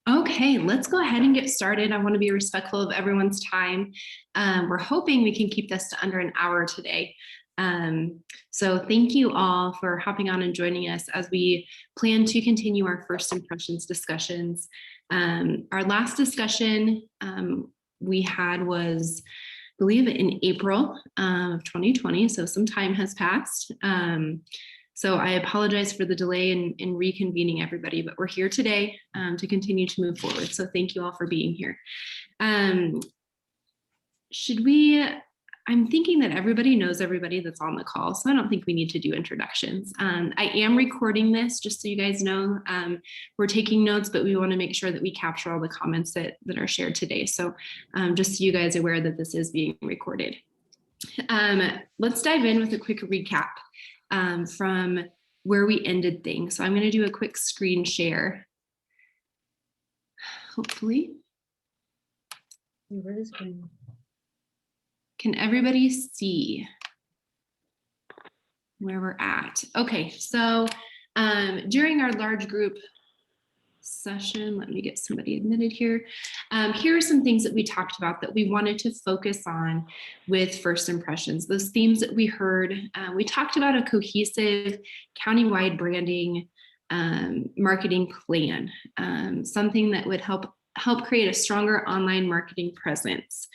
Okay, let's go ahead and get started. I want to be respectful of everyone's time. We're hoping we can keep this to under an hour today. So thank you all for hopping on and joining us as we plan to continue our first impressions discussions. Our last discussion we had was, I believe, in April of 2020, so some time has passed. So I apologize for the delay in reconvening everybody, but we're here today to continue to move forward. So thank you all for being here. I'm thinking that everybody knows everybody that's on the call, so I don't think we need to do introductions. I am recording this, just so you guys know. We're taking notes, but we want to make sure that we capture all the comments that are shared today. So just so you guys are aware that this is being recorded. Let's dive in with a quick recap from where we ended things. So I'm going to do a quick screen share. Hopefully. Where is screen? Can everybody see where we're at? Okay, so during our large group session, let me get somebody admitted here. Here are some things that we talked about that we wanted to focus on with first impressions. Those themes that we heard, we talked about a cohesive countywide branding marketing plan, something that would help create a stronger online marketing presence.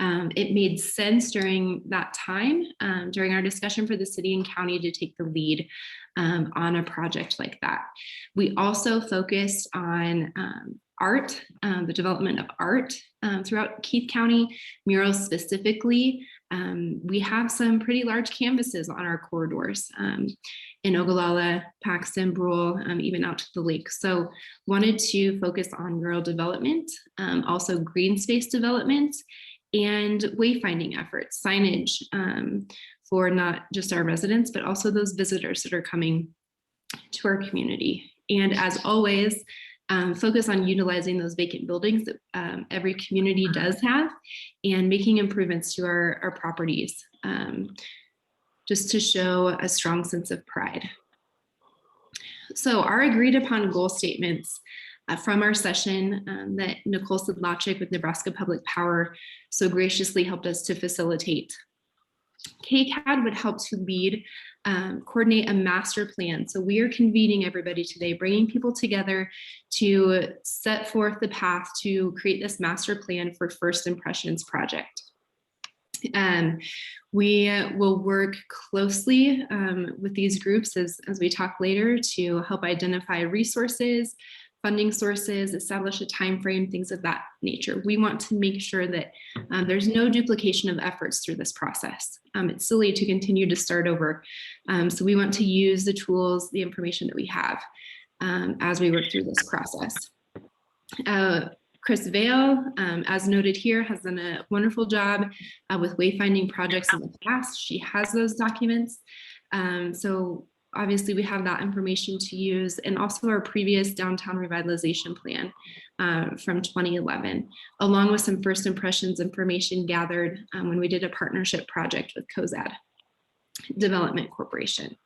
It made sense during that time, during our discussion for the city and county, to take the lead on a project like that. We also focused on art, the development of art throughout Keith County, murals specifically. We have some pretty large canvases on our corridors in Ogallala, Paxton, Brule, even out to the lake. So wanted to focus on mural development, also green space development, and wayfinding efforts, signage for not just our residents, but also those visitors that are coming to our community. And as always, focus on utilizing those vacant buildings that every community does have and making improvements to our properties, just to show a strong sense of pride. So our agreed upon goal statements from our session that Nicole Sedlacek with Nebraska Public Power so graciously helped us to facilitate. KCAD would help to lead, coordinate a master plan. So we are convening everybody today, bringing people together to set forth the path to create this master plan for First Impressions project. We will work closely with these groups as we talk later to help identify resources, funding sources, establish a time frame, things of that nature. We want to make sure that there's no duplication of efforts through this process. It's silly to continue to start over. So we want to use the tools, the information that we have as we work through this process. Chris Vale, as noted here, has done a wonderful job with wayfinding projects in the past. She has those documents. So obviously we have that information to use, and also our previous downtown revitalization plan from 2011, along with some first impressions information gathered when we did a partnership project with COZAD Development Corporation.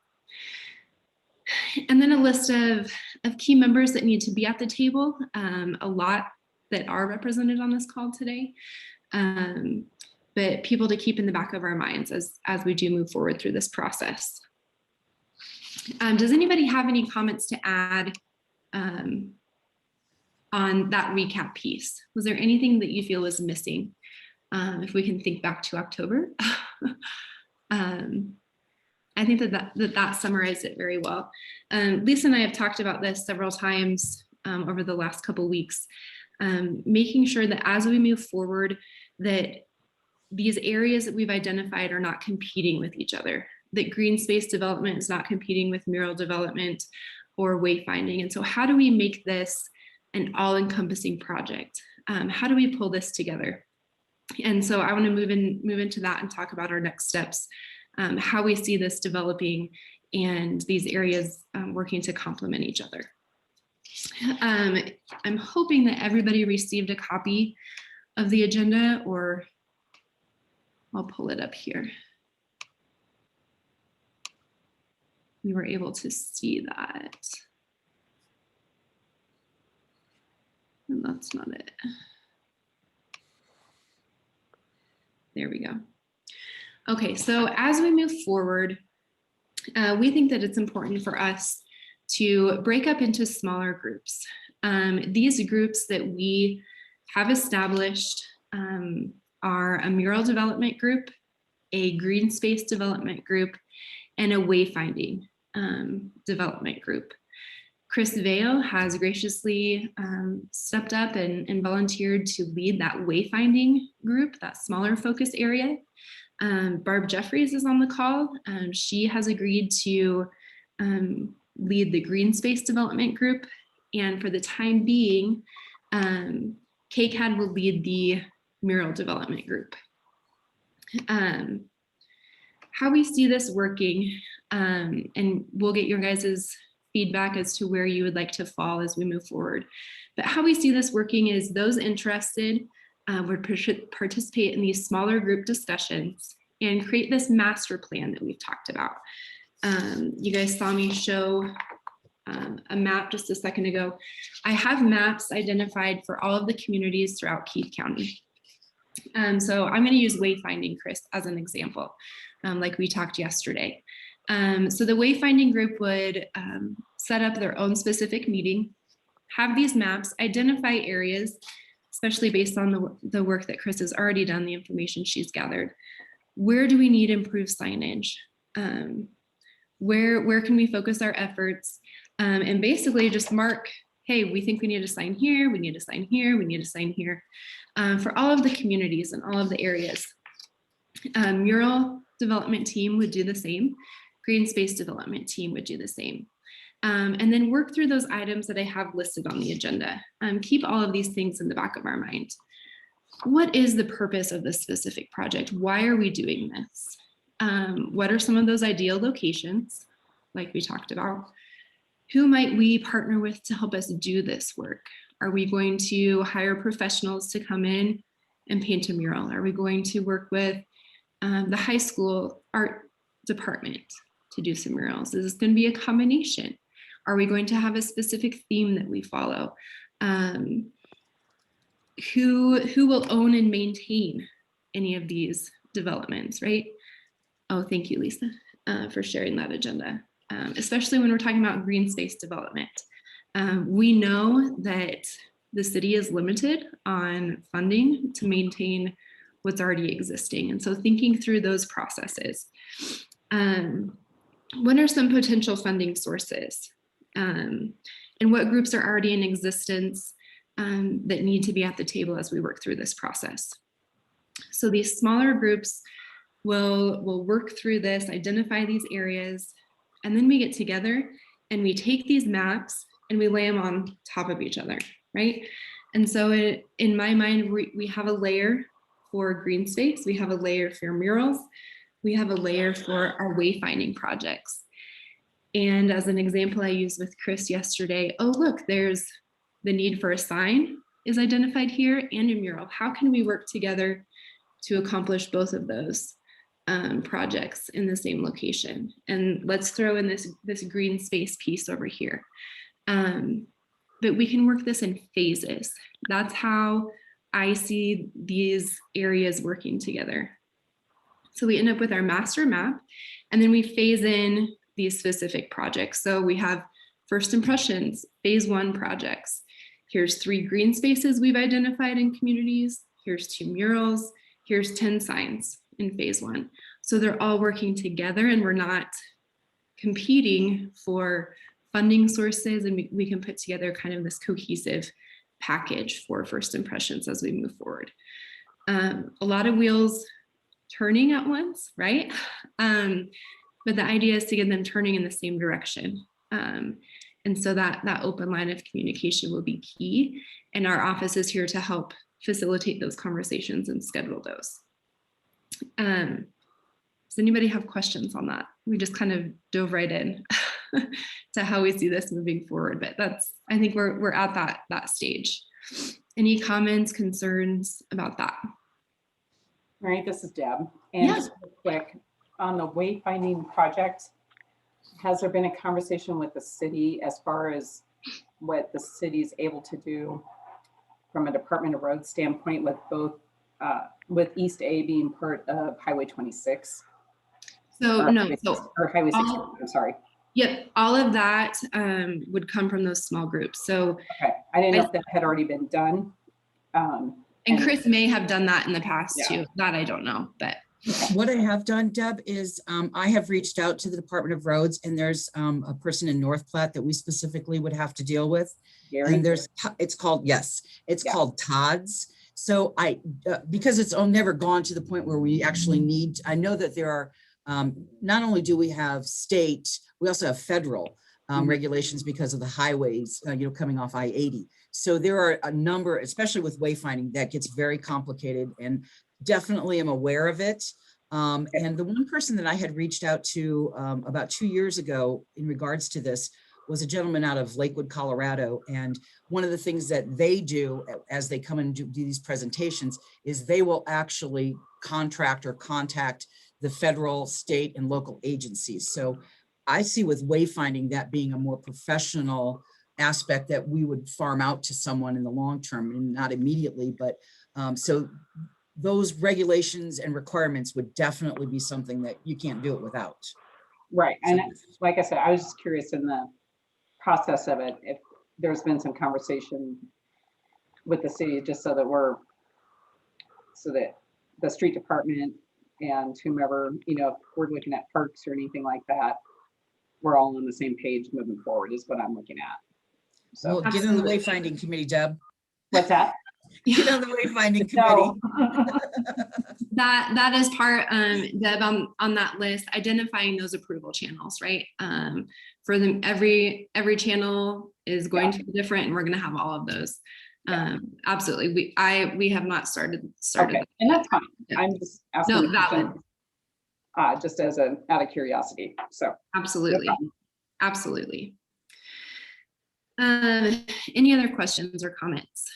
And then a list of key members that need to be at the table, a lot that are represented on this call today, but people to keep in the back of our minds as we do move forward through this process. Does anybody have any comments to add on that recap piece? Was there anything that you feel was missing? If we can think back to October. I think that summarized it very well. Lisa and I have talked about this several times over the last couple of weeks, making sure that as we move forward, that these areas that we've identified are not competing with each other, that green space development is not competing with mural development or wayfinding. And so how do we make this an all-encompassing project? How do we pull this together? And so I want to move into that and talk about our next steps, how we see this developing and these areas working to complement each other. I'm hoping that everybody received a copy of the agenda, or I'll pull it up here. We were able to see that. And that's not it. There we go. Okay, so as we move forward, we think that it's important for us to break up into smaller groups. These groups that we have established are a mural development group, a green space development group, and a wayfinding development group. Chris Veo has graciously stepped up and volunteered to lead that wayfinding group, that smaller focus area. Barb Jeffries is on the call. She has agreed to lead the green space development group. And for the time being, KCAD will lead the mural development group. How we see this working, and we'll get your guys' feedback as to where you would like to fall as we move forward. But how we see this working is those interested would participate in these smaller group discussions and create this master plan that we've talked about. You guys saw me show a map just a second ago. I have maps identified for all of the communities throughout Keith County. So I'm going to use wayfinding, Chris, as an example, like we talked yesterday. So the wayfinding group would set up their own specific meeting, have these maps, identify areas, especially based on the work that Chris has already done, the information she's gathered. Where do we need improved signage? Where can we focus our efforts? And basically just mark, hey, we think we need a sign here, we need a sign here, we need a sign here, for all of the communities and all of the areas. Mural development team would do the same. Green space development team would do the same. And then work through those items that I have listed on the agenda. Keep all of these things in the back of our mind. What is the purpose of this specific project? Why are we doing this? What are some of those ideal locations, like we talked about? Who might we partner with to help us do this work? Are we going to hire professionals to come in and paint a mural? Are we going to work with the high school art department to do some murals? Is this going to be a combination? Are we going to have a specific theme that we follow? Who will own and maintain any of these developments, right? Oh, thank you, Lisa, for sharing that agenda, especially when we're talking about green space development. We know that the city is limited on funding to maintain what's already existing. And so thinking through those processes. What are some potential funding sources? And what groups are already in existence that need to be at the table as we work through this process? So these smaller groups will work through this, identify these areas, and then we get together and we take these maps and we lay them on top of each other, right? And so in my mind, we have a layer for green space, we have a layer for murals, we have a layer for our wayfinding projects. And as an example I used with Chris yesterday, oh, look, there's the need for a sign is identified here and a mural. How can we work together to accomplish both of those projects in the same location? And let's throw in this green space piece over here. But we can work this in phases. That's how I see these areas working together. So we end up with our master map, and then we phase in these specific projects. So we have first impressions, phase 1 projects. Here's 3 green spaces we've identified in communities. Here's 2 murals. Here's 10 signs in phase 1. So they're all working together and we're not competing for funding sources, and we can put together kind of this cohesive package for first impressions as we move forward. A lot of wheels turning at once, right? But the idea is to get them turning in the same direction. And so that open line of communication will be key. And our office is here to help facilitate those conversations and schedule those. Does anybody have questions on that? We just kind of dove right in to how we see this moving forward, but I think we're at that stage. Any comments, concerns about that? All right, this is Deb. And Yeah. just real quick, on the wayfinding project, has there been a conversation with the city as far as what the city's able to do from a Department of Roads standpoint with both, with East A being part of Highway 26. So Or no, Highway so 6 or Highway 6, all, I'm sorry. yep, all of that would come from those small groups. So, Okay, I didn't know if that had already been done. and Chris may have done that in the past Yeah. too. That I don't know, but. What I have done, Deb, is I have reached out to the Department of Roads, and there's a person in North Platte that we specifically would have to deal with. Gary? And it's called, yes, it's Yeah. called Todd's. So because it's never gone to the point where we actually need, I know that there are, not only do we have state, we also have federal regulations because of the highways, coming off I-80. So there are a number, especially with wayfinding, that gets very complicated, and definitely am aware of it. And the one person that I had reached out to about 2 years ago in regards to this was a gentleman out of Lakewood, Colorado. And one of the things that they do as they come and do these presentations is they will actually contract or contact the federal, state, and local agencies. So I see with wayfinding that being a more professional aspect that we would farm out to someone in the long term, and not immediately, but so those regulations and requirements would definitely be something that you can't do it without. Right, and like I said, I was just curious in the process of it, if there's been some conversation with the city, just so that the street department and whomever, if we're looking at parks or anything like that, we're all on the same page moving forward is what I'm looking at. So Well, get on the wayfinding committee, Deb. what's that? Get on the wayfinding committee. No. That is part, Deb, on that list, identifying those approval channels, right? For them, every channel is going to be different, and we're going to have all of those. Absolutely, we have not started. Okay, and that's fine. Yeah. I'm just asking. No, valid. Just as out of curiosity. So Absolutely, absolutely. Any other questions or comments?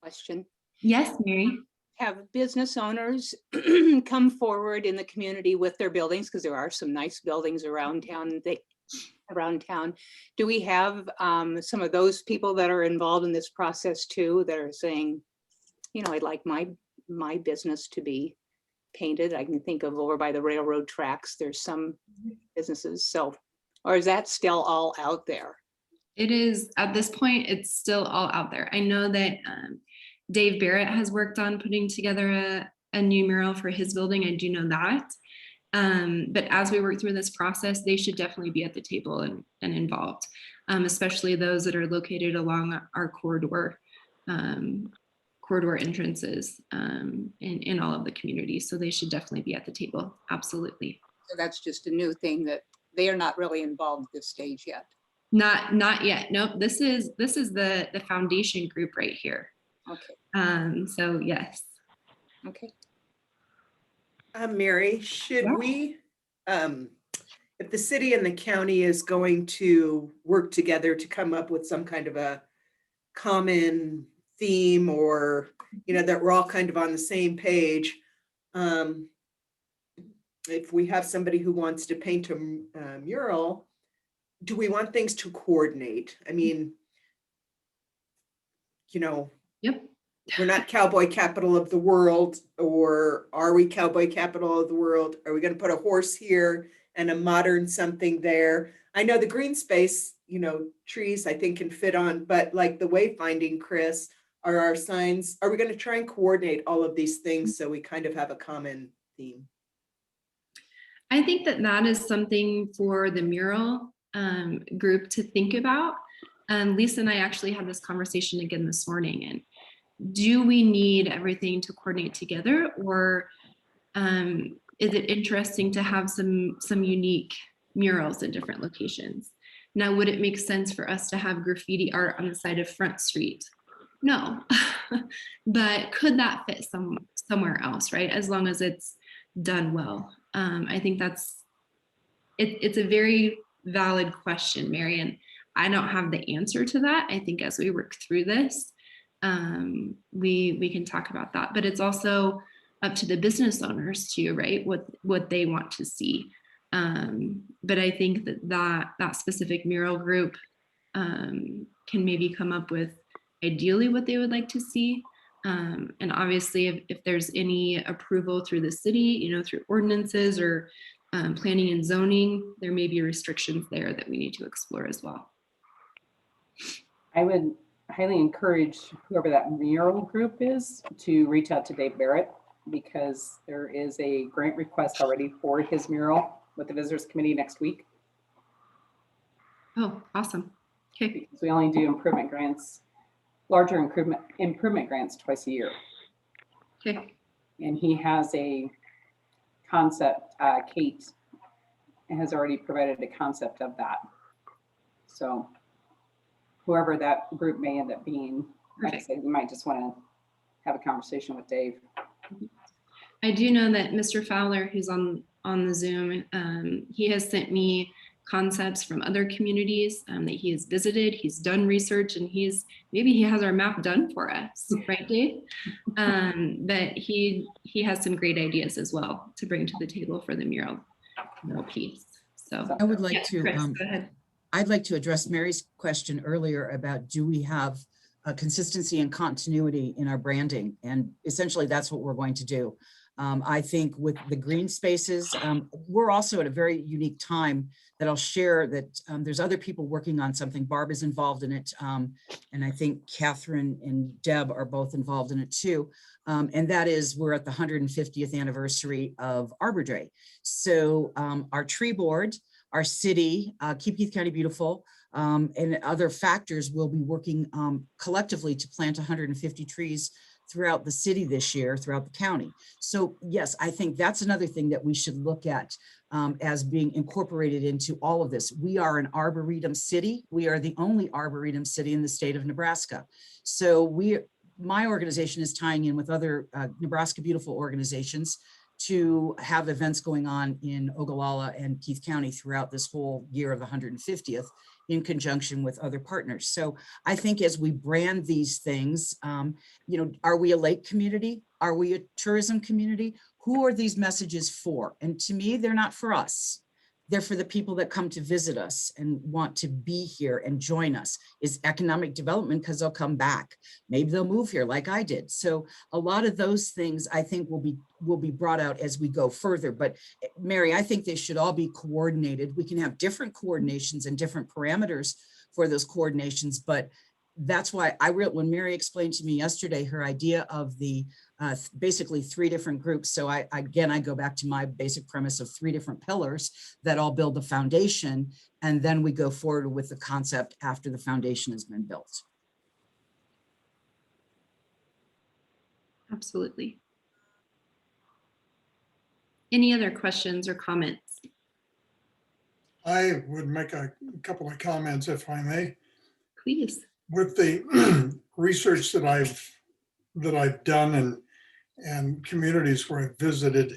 Question. Yes, Mary. Have business owners come forward in the community with their buildings, because there are some nice buildings around town. Do we have some of those people that are involved in this process too, that are saying, I'd like my business to be painted? I can think of over by the railroad tracks, there's some businesses. So, or is that still all out there? It is, at this point, it's still all out there. I know that Dave Barrett has worked on putting together a new mural for his building. I do know that. But as we work through this process, they should definitely be at the table and involved, especially those that are located along our corridor entrances in all of the communities. So they should definitely be at the table. Absolutely. So that's just a new thing that they are not really involved at this stage yet. Not yet. Nope. This is the foundation group right here. Okay. So yes. Okay. Mary, should Yeah. we, if the city and the county is going to work together to come up with some kind of a common theme, or, that we're all kind of on the same page, if we have somebody who wants to paint a mural, do we want things to coordinate? I mean, Yep. we're not cowboy capital of the world, or are we cowboy capital of the world? Are we going to put a horse here and a modern something there? I know the green space, trees I think can fit on, but like the wayfinding, Chris, are our signs, are we going to try and coordinate all of these things so we kind of have a common theme? I think that is something for the mural group to think about. Lisa and I actually had this conversation again this morning, and do we need everything to coordinate together, or is it interesting to have some unique murals in different locations? Now, would it make sense for us to have graffiti art on the side of Front Street? No, but could that fit somewhere else, right? As long as it's done well. I think it's a very valid question, Mary, and I don't have the answer to that. I think as we work through this, we can talk about that, but it's also up to the business owners too, right? What they want to see. But I think that specific mural group can maybe come up with ideally what they would like to see. And obviously, if there's any approval through the city, you know, through ordinances or planning and zoning, there may be restrictions there that we need to explore as well. I would highly encourage whoever that mural group is to reach out to Dave Barrett, because there is a grant request already for his mural with the visitors committee next week. Oh, awesome. Okay. Because we only do improvement grants, larger improvement grants twice a year. Okay. And he has a concept, Kate has already provided a concept of that. So whoever that group may end up being, like I Perfect. said, we might just want to have a conversation with Dave. I do know that Mr. Fowler, who's on the Zoom, he has sent me concepts from other communities that he has visited. He's done research, and maybe he has our map done for us, right, Dave? But he has some great ideas as well to bring to the table for the mural piece. So I would like yeah, to, Chris, go ahead. I'd like to address Mary's question earlier about, do we have a consistency and continuity in our branding? And essentially that's what we're going to do. I think with the green spaces, we're also at a very unique time that I'll share that there's other people working on something. Barb is involved in it. And I think Catherine and Deb are both involved in it too. And that is, we're at the 150th anniversary of Arbor Day. So our tree board, our city, Keep Keith County Beautiful, and other factors will be working collectively to plant 150 trees throughout the city this year, throughout the county. So yes, I think that's another thing that we should look at as being incorporated into all of this. We are an Arboretum city. We are the only Arboretum city in the state of Nebraska. So my organization is tying in with other Nebraska Beautiful organizations to have events going on in Ogallala and Keith County throughout this whole year of the 150th in conjunction with other partners. So I think as we brand these things, are we a lake community? Are we a tourism community? Who are these messages for? And to me, they're not for us. They're for the people that come to visit us and want to be here and join us. Is economic development because they'll come back. Maybe they'll move here like I did. So a lot of those things I think will be brought out as we go further. But Mary, I think they should all be coordinated. We can have different coordinations and different parameters for those coordinations, but that's why when Mary explained to me yesterday her idea of the basically 3 different groups. So I go back to my basic premise of 3 different pillars that all build the foundation, and then we go forward with the concept after the foundation has been built. Absolutely. Any other questions or comments? I would make a couple of comments if I may. Please. With the research that I've done and communities where I've visited,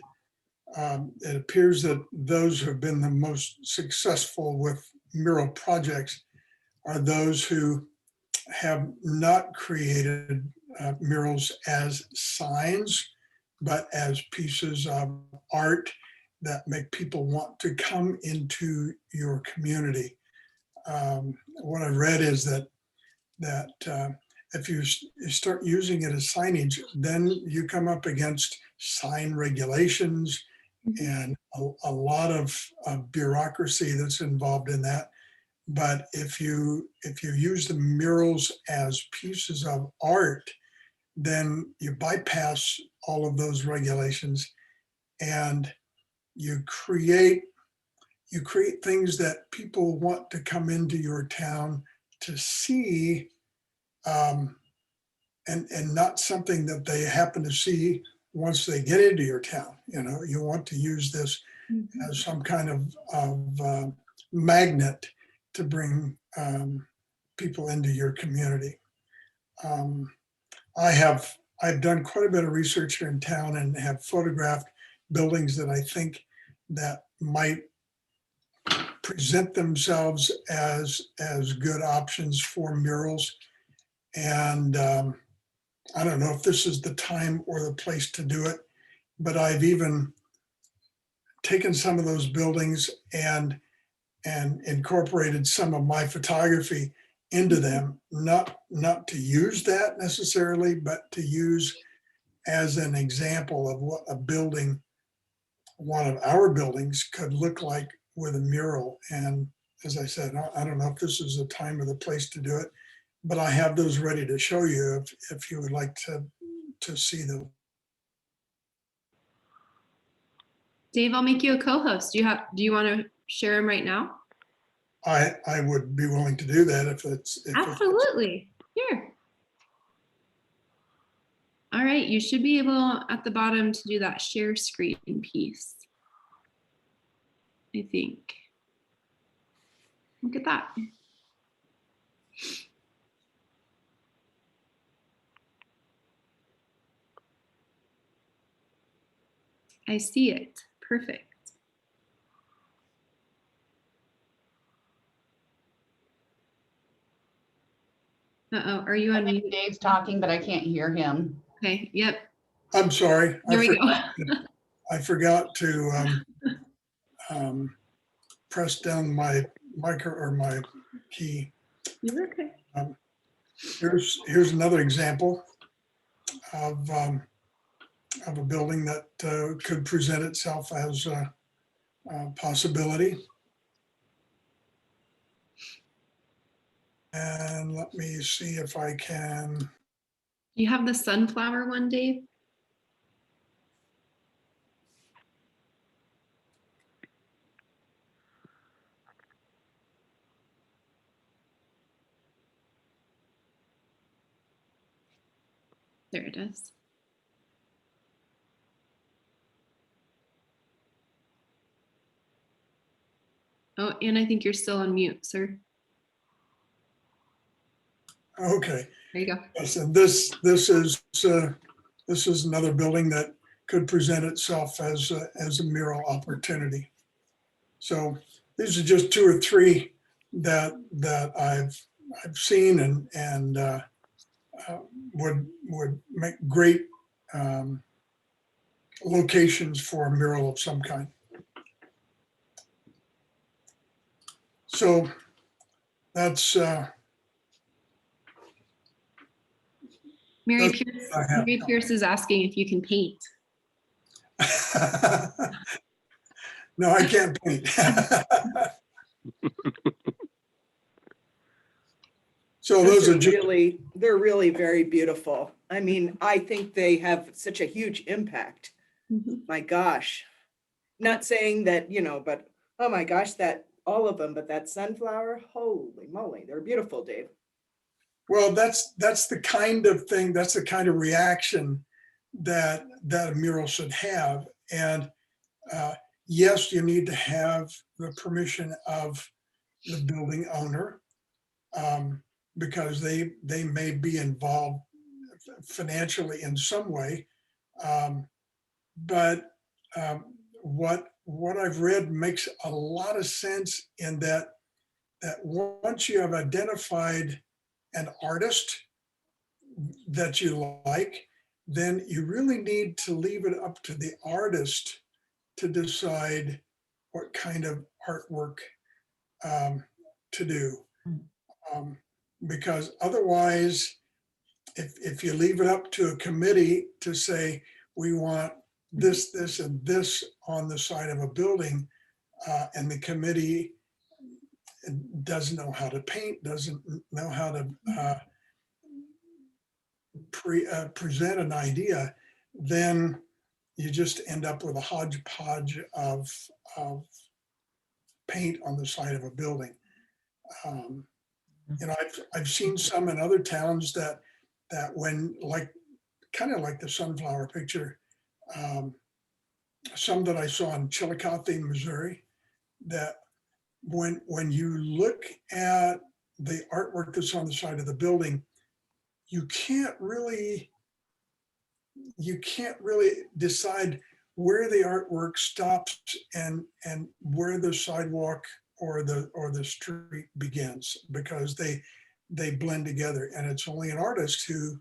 it appears that those who have been the most successful with mural projects are those who have not created murals as signs, but as pieces of art that make people want to come into your community. What I read is that if you start using it as signage, then you come up against sign regulations and a lot of bureaucracy that's involved in that. But if you use the murals as pieces of art, then you bypass all of those regulations and you create things that people want to come into your town to see, and not something that they happen to see once they get into your town. You want to use this as some kind of magnet to bring people into your community. I've done quite a bit of research here in town and have photographed buildings that I think that might present themselves as good options for murals. And I don't know if this is the time or the place to do it, but I've even taken some of those buildings and incorporated some of my photography into them, not to use that necessarily, but to use as an example of what a building, one of our buildings could look like with a mural. And as I said, I don't know if this is the time or the place to do it, but I have those ready to show you if you would like to see them. Dave, I'll make you a co-host. Do you want to share them right now? I would be willing to do that if it's. Absolutely. Here. All right, you should be able at the bottom to do that share screen piece. I think. Look at that. I see it. Perfect. Uh-oh, are you I on think mute? Dave's talking, but I can't hear him. Okay, yep. I'm sorry. There we go. I forgot to press down my my key. You're okay. Here's another example of a building that could present itself as a possibility. And let me see if I can. You have the sunflower one, Dave? There it is. Oh, and I think you're still on mute, sir. Okay. There you go. Yes, and this is another building that could present itself as a mural opportunity. So these are just two or three that I've seen and would make great locations for a mural of some kind. So that's Mary Okay, Pierce, I have Mary no. Pierce is asking if you can paint. No, I can't paint. So those are just, They're really very beautiful. I mean, I think they have such a huge impact. Mhm. My gosh. Not saying that, but oh my gosh, all of them, but that sunflower, holy moly, they're beautiful, Dave. well, that's the kind of thing, that's the kind of reaction that a mural should have. And yes, you need to have the permission of the building owner, because they may be involved financially in some way. But what I've read makes a lot of sense in that once you have identified an artist that you like, then you really need to leave it up to the artist to decide what kind of artwork to do. Because otherwise, if you leave it up to a committee to say, we want this, this, and this on the side of a building, and the committee doesn't know how to paint, doesn't know how to present an idea, then you just end up with a hodgepodge of paint on the side of a building. I've seen some in other towns that when, kind of like the sunflower picture, some that I saw in Chillicothe, Missouri, that when you look at the artwork that's on the side of the building, you can't really decide where the artwork stops and where the sidewalk or the street begins, because they blend together, and it's only an artist who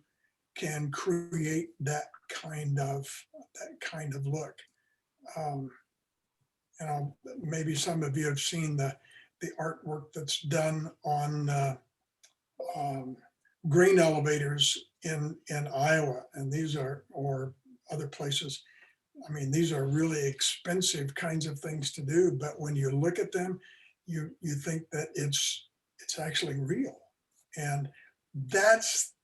can create that kind of look. Maybe some of you have seen the artwork that's done on grain elevators in Iowa, and these are, or other places. I mean, these are really expensive kinds of things to do, but when you look at them, you think that it's actually real. And that's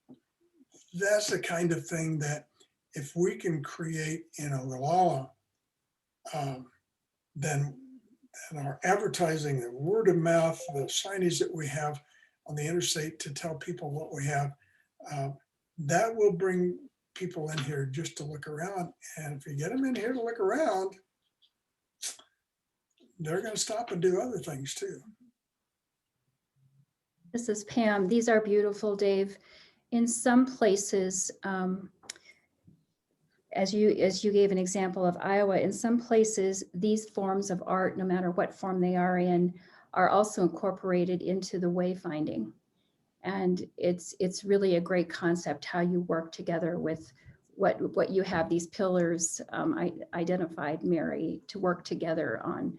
the kind of thing that if we can create in Ogallala, then our advertising, the word of mouth, the signage that we have on the interstate to tell people what we have, that will bring people in here just to look around. And if you get them in here to look around, they're going to stop and do other things too. This is Pam. These are beautiful, Dave. In some places, as you gave an example of Iowa, in some places, these forms of art, no matter what form they are in, are also incorporated into the wayfinding. And it's really a great concept how you work together with what you have these pillars identified, Mary, to work together on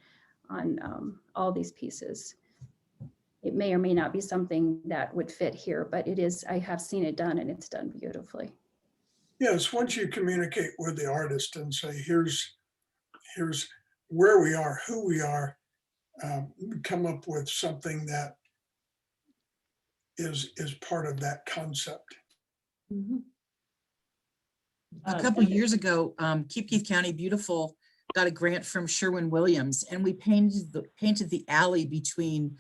all these pieces. It may or may not be something that would fit here, but it is, I have seen it done and it's done beautifully. Yes, once you communicate with the artist and say, here's where we are, who we are, come up with something that is part of that concept. Mhm. A couple of years ago, Keith County Beautiful got a grant from Sherwin-Williams, and we painted the alley between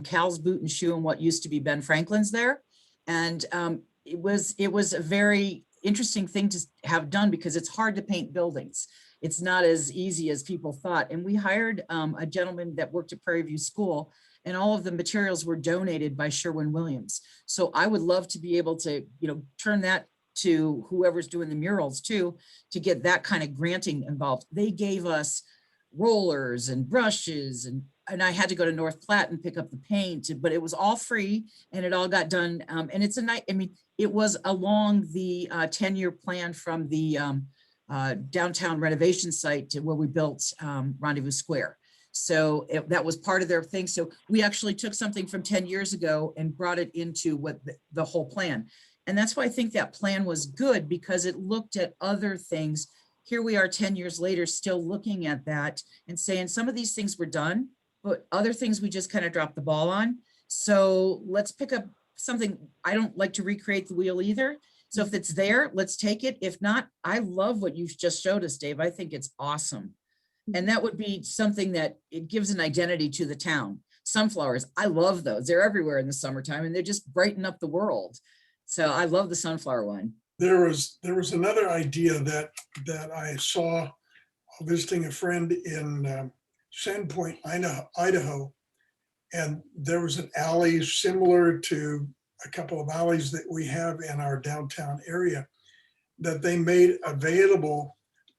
Cal's Boot and Shoe and what used to be Ben Franklin's there. And it was a very interesting thing to have done because it's hard to paint buildings. It's not as easy as people thought. And we hired a gentleman that worked at Prairie View School, and all of the materials were donated by Sherwin-Williams. So I would love to be able to, turn that to whoever's doing the murals too, to get that kind of granting involved. They gave us rollers and brushes, and I had to go to North Platte and pick up the paint, but it was all free and it all got done. And it's a night, it was along the 10-year plan from the downtown renovation site to where we built Rendezvous Square. So that was part of their thing. So we actually took something from 10 years ago and brought it into what the whole plan. And that's why I think that plan was good, because it looked at other things. Here we are 10 years later, still looking at that and saying some of these things were done, but other things we just kind of dropped the ball on. So let's pick up something. I don't like to recreate the wheel either. So if it's there, let's take it. If not, I love what you just showed us, Dave. I think it's awesome. And that would be something that it gives an identity to the town. Sunflowers, I love those. They're everywhere in the summertime and they just brighten up the world. So I love the sunflower one. There was another idea that I saw visiting a friend in Sandpoint, Idaho, and there was an alley similar to a couple of alleys that we have in our downtown area that they made available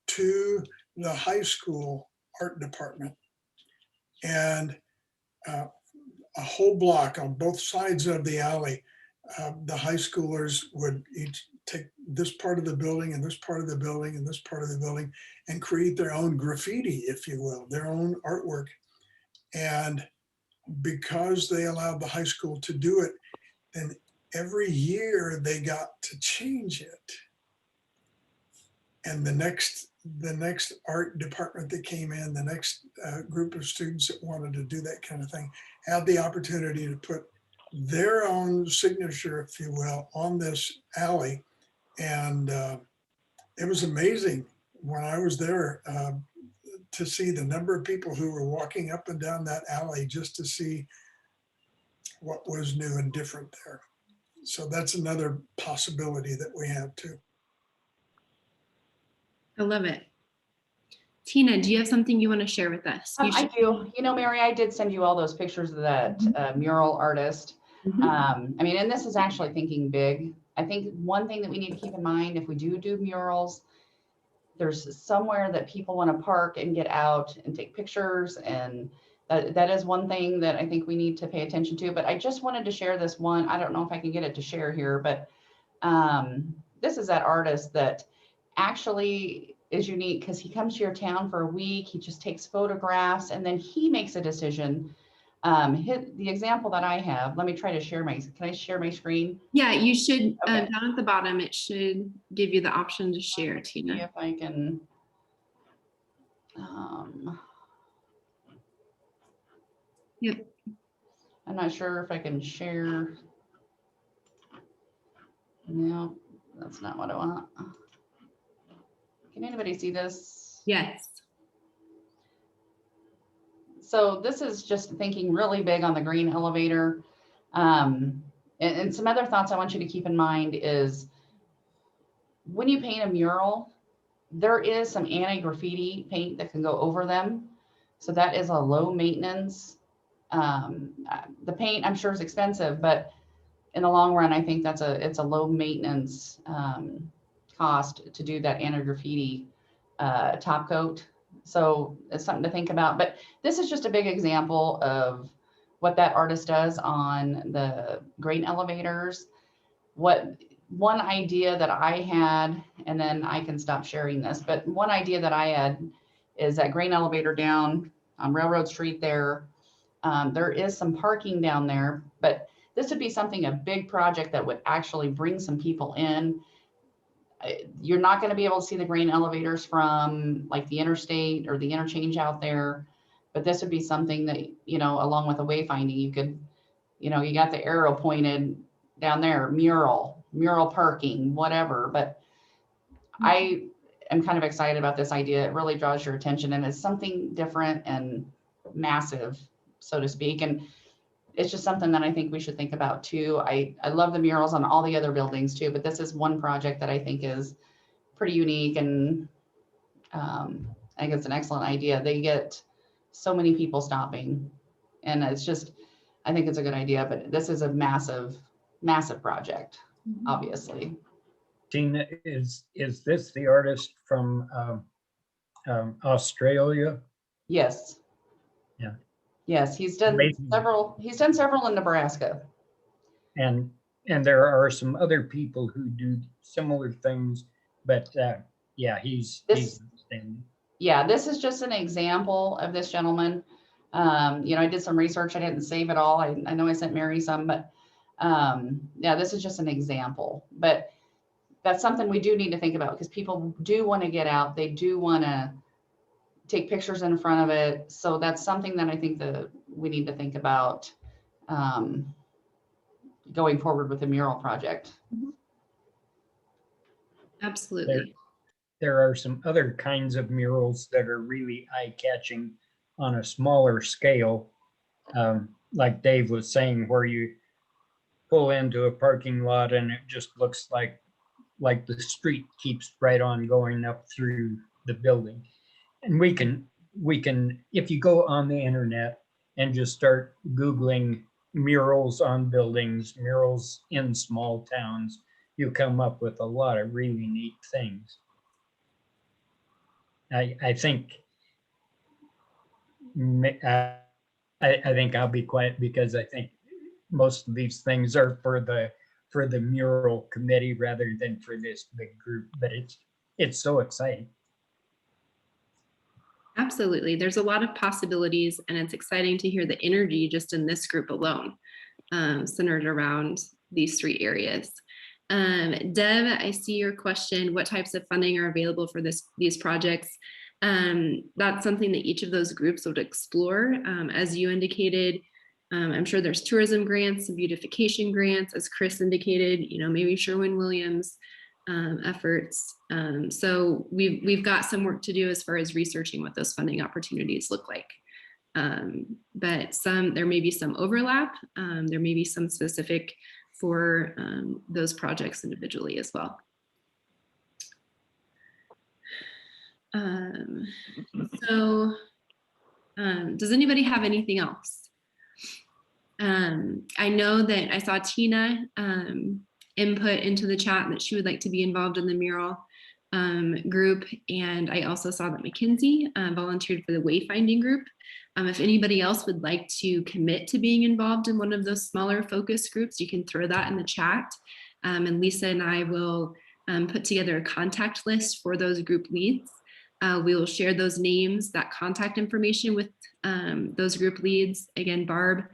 to the high school art department. And a whole block on both sides of the alley, the high schoolers would each take this part of the building and this part of the building and this part of the building and create their own graffiti, if you will, their own artwork. And because they allowed the high school to do it, then every year they got to change it. And the next art department that came in, the next group of students that wanted to do that kind of thing, had the opportunity to put their own signature, if you will, on this alley. And it was amazing when I was there to see the number of people who were walking up and down that alley just to see what was new and different there. So that's another possibility that we have too. I love it. Tina, do you have something you want to share with us? I do. Mary, I did send you all those pictures of that mural artist. Mhm. And this is actually thinking big. I think one thing that we need to keep in mind, if we do murals, there's somewhere that people want to park and get out and take pictures. And that is one thing that I think we need to pay attention to. But I just wanted to share this one. I don't know if I can get it to share here, but this is that artist that actually is unique because he comes to your town for a week. He just takes photographs and then he makes a decision The example that I have, let me try to share can I share my screen? Yeah, you should, Okay. down at the bottom, it should give you the option to share, See Tina. if I can. Yep. I'm not sure if I can share. No, that's not what I want. Can anybody see this? Yes. So this is just thinking really big on the green elevator. And some other thoughts I want you to keep in mind is when you paint a mural, there is some anti-graffiti paint that can go over them. So that is a low maintenance. The paint I'm sure is expensive, but in the long run, I think it's a low maintenance cost to do that anti-graffiti top coat. So it's something to think about. But this is just a big example of what that artist does on the grain elevators. One idea that I had, and then I can stop sharing this, but one idea that I had is that grain elevator down on Railroad Street there. There is some parking down there, but this would be something, a big project that would actually bring some people in. You're not going to be able to see the grain elevators from like the interstate or the interchange out there, but this would be something that, you know, along with the wayfinding, you could, you know, you got the arrow pointed down there, mural parking, whatever. But I am kind of excited about this idea. It really draws your attention and it's something different and massive, so to speak. And it's just something that I think we should think about too. I love the murals on all the other buildings too, but this is one project that I think is pretty unique and I think it's an excellent idea. They get so many people stopping and it's just, I think it's a good idea, but this is a massive, massive project, obviously. Tina, is this the artist from Australia? Yes. Yeah. Yes, he's done Amazing. several. He's done several in Nebraska. And there are some other people who do similar things, but yeah, he's outstanding. Yeah, this is just an example of this gentleman. You know, I did some research. I didn't save it all. I know I sent Mary some, but yeah, this is just an example. But that's something we do need to think about because people do want to get out. They do want to take pictures in front of it. So that's something that I think that we need to think about going forward with the mural project. Absolutely. There are some other kinds of murals that are really eye-catching on a smaller scale. Like Dave was saying, where you pull into a parking lot and it just looks like the street keeps right on going up through the building. And we can, if you go on the internet and just start Googling murals on buildings, murals in small towns, you come up with a lot of really neat things. I think I'll be quiet because I think most of these things are for the mural committee rather than for this big group, but it's so exciting. Absolutely. There's a lot of possibilities and it's exciting to hear the energy just in this group alone, centered around these three areas. Deb, I see your question. What types of funding are available for these projects? That's something that each of those groups would explore. As you indicated, I'm sure there's tourism grants, beautification grants, as Chris indicated, you know, maybe Sherwin-Williams efforts. So we've got some work to do as far as researching what those funding opportunities look like. But there may be some overlap. There may be some specific for those projects individually as well. Does anybody have anything else? I know that I saw Tina input into the chat that she would like to be involved in the mural group. And I also saw that Mackenzie volunteered for the wayfinding group. If anybody else would like to commit to being involved in one of those smaller focus groups, you can throw that in the chat. And Lisa and I will put together a contact list for those group leads. We will share those names, that contact information with those group leads. Again, Barb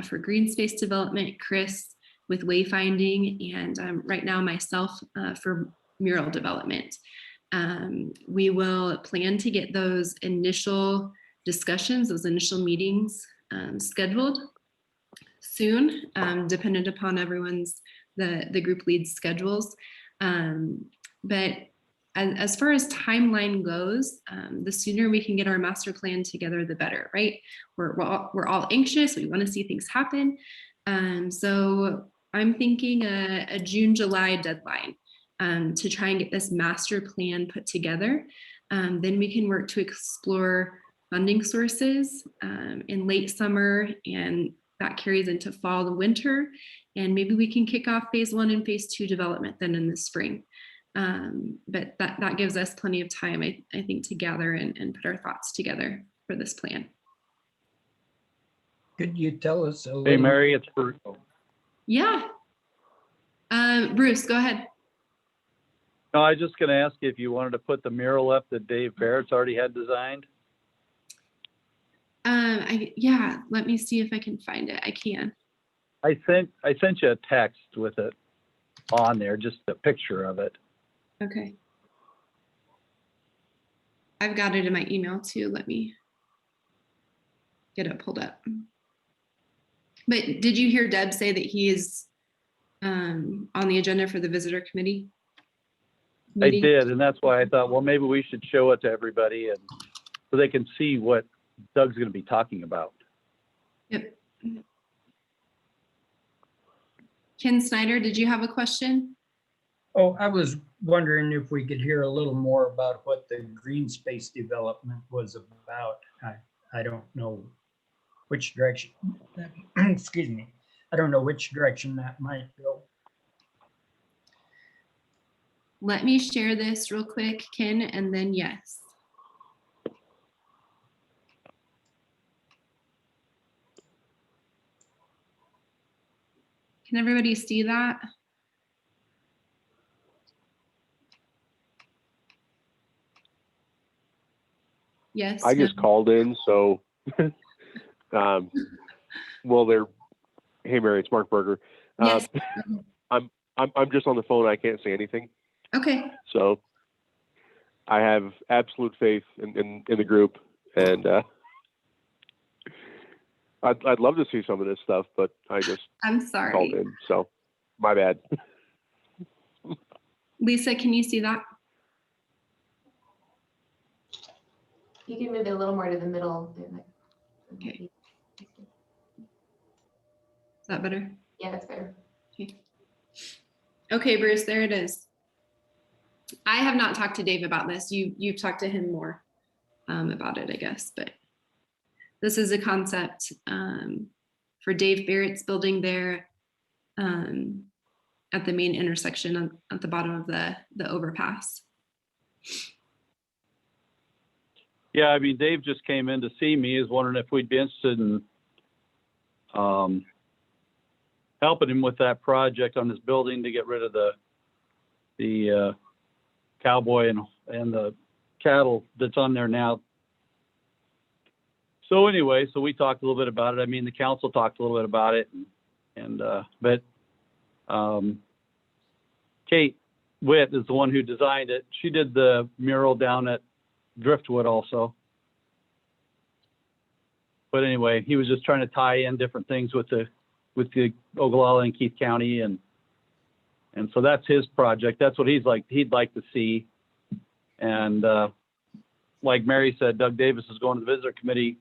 for green space development, Chris with wayfinding, and right now myself for mural development. We will plan to get those initial discussions, those initial meetings scheduled soon, dependent upon everyone's, the group lead schedules. But as far as timeline goes, the sooner we can get our master plan together, the better, right? We're all anxious. We want to see things happen. So I'm thinking a June, July deadline to try and get this master plan put together. Then we can work to explore funding sources in late summer, and that carries into fall and winter. And maybe we can kick off phase 1 and phase 2 development then in the spring. But that gives us plenty of time, I think, to gather and put our thoughts together for this plan. Could you tell us a little? Hey, Mary, it's Bruce. Yeah. Bruce, go ahead. No, I was just going to ask you if you wanted to put the mural up that Dave Barrett's already had designed. Yeah, let me see if I can find it. I can. I sent you a text with it on there, just a picture of it. Okay. I've got it in my email too. Let me get it pulled up. But did you hear Deb say that he is on the agenda for the visitor committee meeting? I did, and that's why I thought, well, maybe we should show it to everybody and so they can see what Doug's going to be talking about. Yep. Ken Snyder, did you have a question? Oh, I was wondering if we could hear a little more about what the green space development was about. I don't know which direction, excuse me. I don't know which direction that might go. Let me share this real quick, Ken, and then yes. Can everybody see that? Yes. I just called in, so well, hey Mary, it's Mark Berger. Yes. I'm just on the phone. I can't say anything. Okay. So I have absolute faith in the group, and I'd love to see some of this stuff, but I just I'm sorry. called in, so my bad. Lisa, can you see that? You can move it a little more to the middle. Okay. Is that better? Yeah, that's better. Okay. Okay, Bruce, there it is. I have not talked to Dave about this. You've talked to him more about it, I guess, but this is a concept for Dave Barrett's building there at the main intersection at the bottom of the overpass. Yeah, I mean, Dave just came in to see me. Is wondering if we'd be interested in helping him with that project on his building to get rid of the cowboy and the cattle that's on there now. So anyway, so we talked a little bit about it. I mean, the council talked a little bit about it, but Kate Witt is the one who designed it. She did the mural down at Driftwood also. But anyway, he was just trying to tie in different things with the Ogallala and Keith County, and so that's his project. That's what he'd like to see. And like Mary said, Doug Davis is going to the visitor committee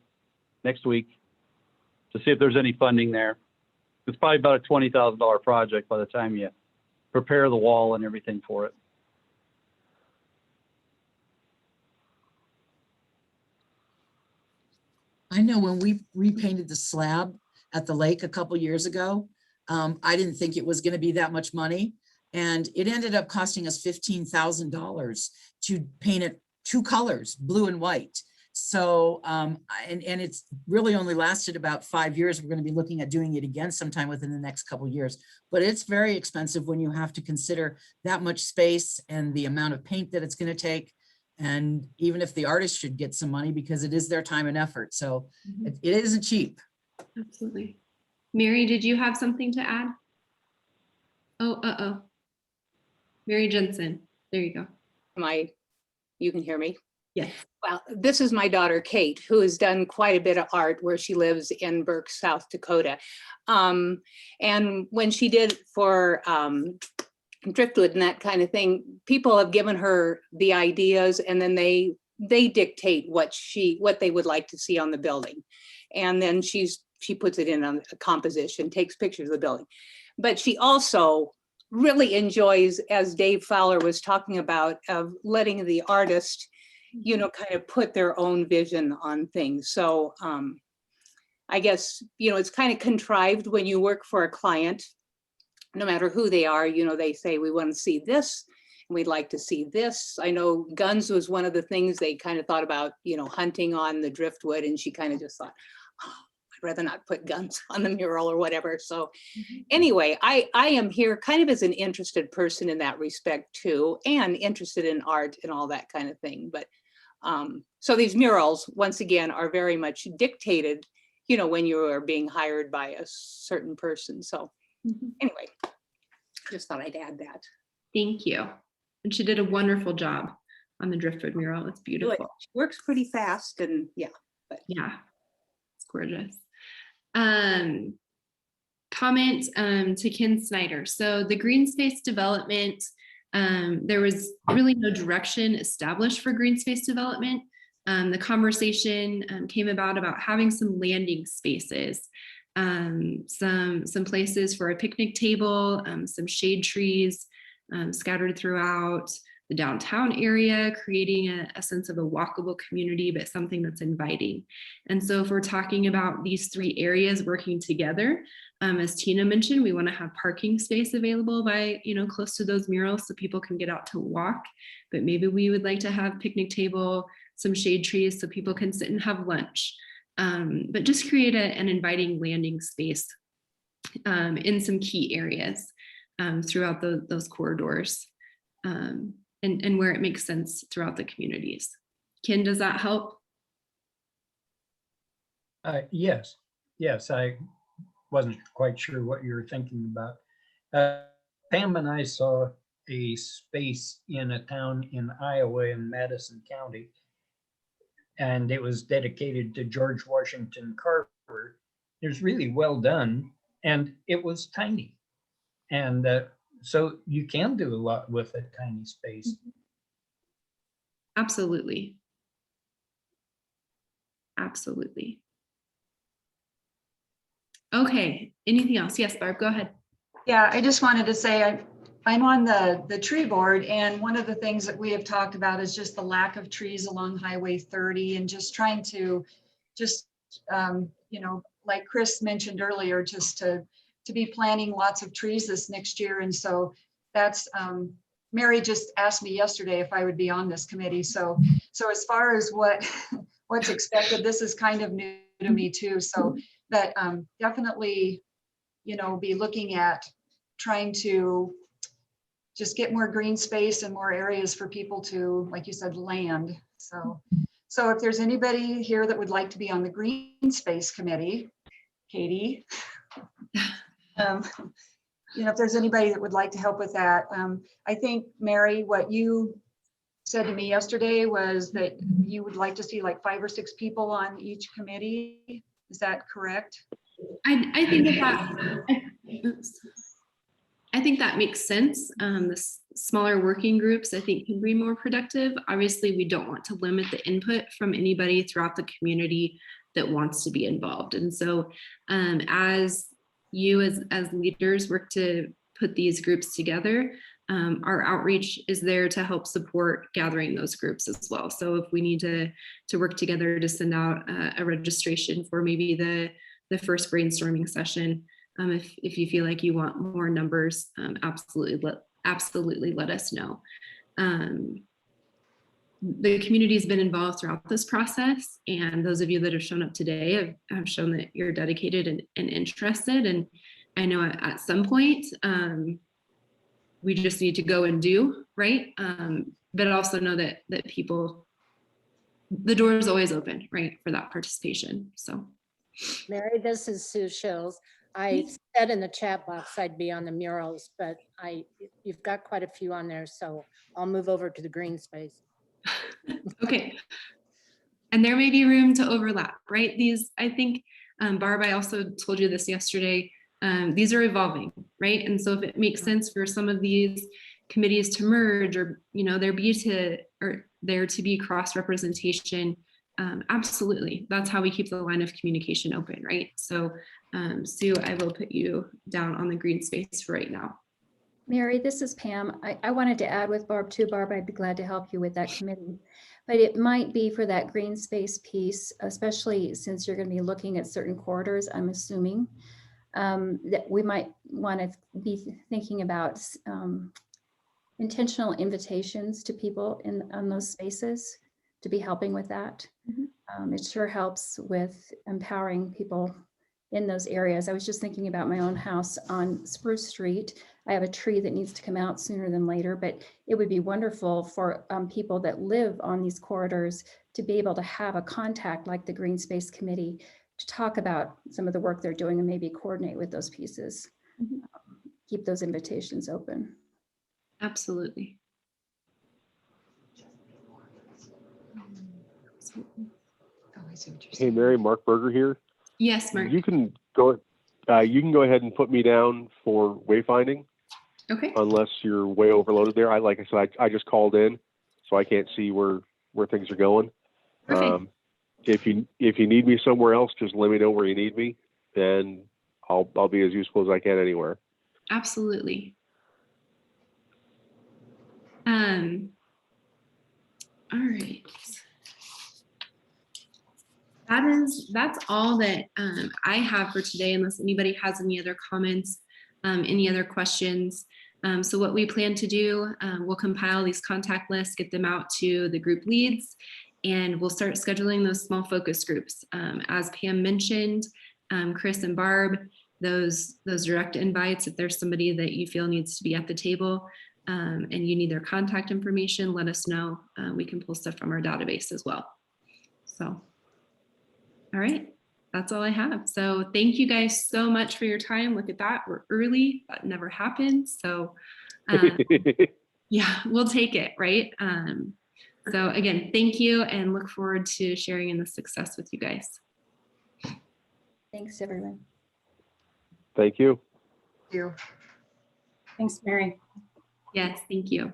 next week to see if there's any funding there. It's probably about a $20,000 project by the time you prepare the wall and everything for it. I know when we repainted the slab at the lake a couple years ago, I didn't think it was going to be that much money. And it ended up costing us $15,000 to paint it 2 colors, blue and white. So, and it's really only lasted about 5 years. We're going to be looking at doing it again sometime within the next couple of years. But it's very expensive when you have to consider that much space and the amount of paint that it's going to take. And even if the artist should get some money because it is their time and effort. So Mhm. it isn't cheap. Absolutely. Mary, did you have something to add? Oh, Mary Jensen. There you go. You can hear me? Yes. Well, this is my daughter, Kate, who has done quite a bit of art where she lives in Burke, South Dakota. And when she did for Driftwood and that kind of thing, people have given her the ideas and then they dictate what they would like to see on the building. And then she puts it in a composition, takes pictures of the building. But she also really enjoys, as Dave Fowler was talking about, of letting the artist, you know, kind of put their own vision on things. So I guess, you know, it's kind of contrived when you work for a client, no matter who they are, you know, they say, we want to see this, and we'd like to see this. I know guns was one of the things they kind of thought about, you know, hunting on the driftwood, and she kind of just thought, oh, I'd rather not put guns on the mural or whatever. So anyway, I am here kind of as an interested person in that respect too, and interested in art and all that kind of thing. But so these murals, once again, are very much dictated, you know, when you are being hired by a certain person. So anyway, just thought I'd add that. Thank you. And she did a wonderful job on the Driftwood mural. It's beautiful. She works pretty fast, and yeah. But Yeah, it's gorgeous. Comment to Ken Snyder. So the green space development, there was really no direction established for green space development. The conversation came about having some landing spaces, some places for a picnic table, some shade trees scattered throughout the downtown area, creating a sense of a walkable community, but something that's inviting. And so if we're talking about these three areas working together, as Tina mentioned, we want to have parking space available by, you know, close to those murals so people can get out to walk, but maybe we would like to have picnic table, some shade trees so people can sit and have lunch, but just create an inviting landing space in some key areas throughout those corridors. And where it makes sense throughout the communities. Ken, does that help? Yes, I wasn't quite sure what you were thinking about. Pam and I saw a space in a town in Iowa in Madison County, and it was dedicated to George Washington Carver. It was really well done, and it was tiny. And so you can do a lot with a tiny space. Absolutely. Absolutely. Okay, anything else? Yes, Barb, go ahead. Yeah, I just wanted to say I'm on the tree board, and one of the things that we have talked about is just the lack of trees along Highway 30, and just trying to you know, like Chris mentioned earlier, just to be planting lots of trees this next year. And so that's Mary just asked me yesterday if I would be on this committee. So as far as what's expected, this is kind of new to me too. So that definitely, you know, be looking at trying to just get more green space and more areas for people to, like you said, land. So if there's anybody here that would like to be on the green space committee, Katie, you know, if there's anybody that would like to help with that. I think, Mary, what you said to me yesterday was that you would like to see like 5 or 6 people on each committee. Is that correct? I think that makes sense. The smaller working groups, I think, can be more productive. Obviously, we don't want to limit the input from anybody throughout the community that wants to be involved. And so as you as leaders work to put these groups together, our outreach is there to help support gathering those groups as well. So if we need to work together to send out a registration for maybe the first brainstorming session, if you feel like you want more numbers, absolutely let us know. The community's been involved throughout this process, and those of you that have shown up today have shown that you're dedicated and interested. And I know at some point we just need to go and do, right? but also know that people, the door is always open, right, for that participation. So. Mary, this is Sue Shills. I said in the chat box I'd be on the murals, but you've got quite a few on there, so I'll move over to the green space. Okay. And there may be room to overlap, right? These, I think, Barb, I also told you this yesterday, these are evolving, right? And so if it makes sense for some of these committees to merge, or, you know, there to be cross-representation, absolutely. That's how we keep the line of communication open, right? So Sue, I will put you down on the green space for right now. Mary, this is Pam. I wanted to add with Barb too. Barb, I'd be glad to help you with that committee. But it might be for that green space piece, especially since you're going to be looking at certain corridors, I'm assuming, that we might want to be thinking about intentional invitations to people on those spaces to be helping with that. It sure helps with empowering people in those areas. I was just thinking about my own house on Spruce Street. I have a tree that needs to come out sooner than later, but it would be wonderful for people that live on these corridors to be able to have a contact like the Green Space Committee to talk about some of the work they're doing and maybe coordinate with those pieces. Keep those invitations open. Absolutely. Hey, Mary, Mark Berger here. Yes, Mark. You can go ahead and put me down for wayfinding. Okay. Unless you're way overloaded there. Like I said, I just called in, so I can't see where things are going. Perfect. If you need me somewhere else, just let me know where you need me, and I'll be as useful as I can anywhere. Absolutely. All right. That's all that I have for today, unless anybody has any other comments, any other questions. So what we plan to do, we'll compile these contact lists, get them out to the group leads, and we'll start scheduling those small focus groups. As Pam mentioned, Chris and Barb, those direct invites, if there's somebody that you feel needs to be at the table and you need their contact information, let us know. We can pull stuff from our database as well. So. All right, that's all I have. So thank you guys so much for your time. Look at that, we're early, that never happens. So yeah, we'll take it, right? So again, thank you and look forward to sharing in the success with you guys. Thanks, everyone. Thank you. Thanks, Mary. Yes, thank you.